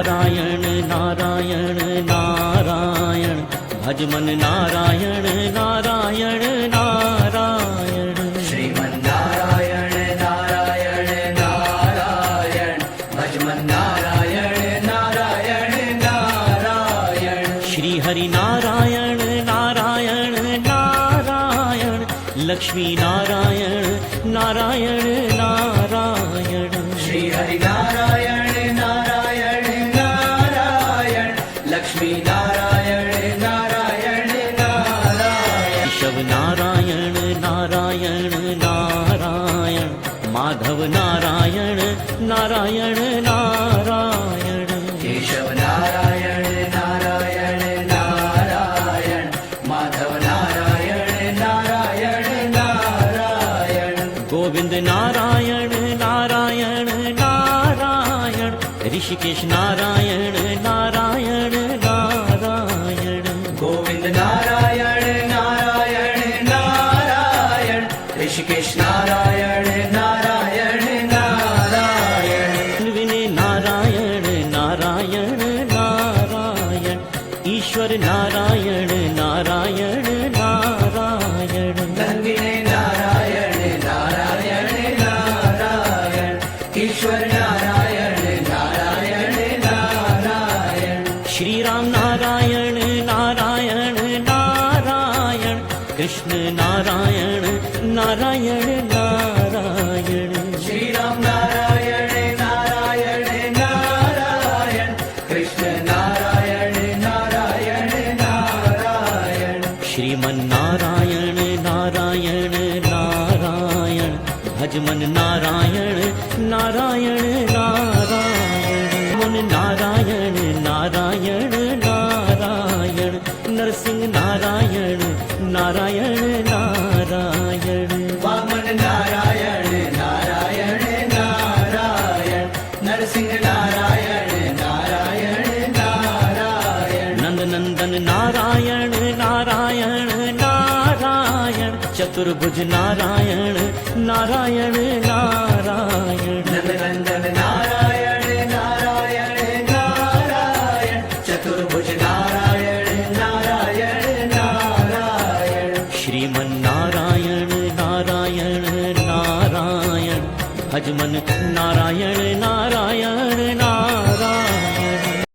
नारायण नारायण नारायण भज मन नारायण नारायण नारायण श्रीमन नारायण नारायण नारायण भज मन नारायण नारायण नारायण श्री हरि नारायण नारायण नारायण लक्ष्मी नारायण नारायण नारायण श्री हरि नारायण नारायण नारायण लक्ष्मी नारायण नारायण नारायण केशव नारायण नारायण नारायण माधव नारायण नारायण नारायण केशव नारायण नारायण नारायण माधव नारायण नारायण नारायण गोविंद नारायण नारायण नारायण ऋषिकेश नारायण नारायण नारायण गोविंद नारायण नारायण नारायण ऋषिकेश नारायण नारायण नारायण विने नारायण नारायण नारायण ईश्वर नारायण नारायण नारायण तन्विने नारायण नारायण नारायण ईश्वर नारायण नारायण नारायण श्री राम नारायण नारायण नारायण कृष्ण नारायण नारायण नारायण श्री राम नारायण नारायण नारायण कृष्ण नारायण नारायण नारायण श्रीमन नारायण नारायण नारायण भज मन नारायण नारायण नारायण मन नारायण नारायण नारायण नरसिंह नारायण नारायण नारायण वामन नारायण नारायण नारायण नरसिंह नारायण नारायण नारायण नंद नंदन नारायण नारायण नारायण चतुर्भुज नारायण नारायण नारायण नंदनंदन नारायण नारायण नारायण चतुर्भुज नारायण नारायण नारायण श्रीमन नारायण नारायण नारायण भज मन नारायण नारायण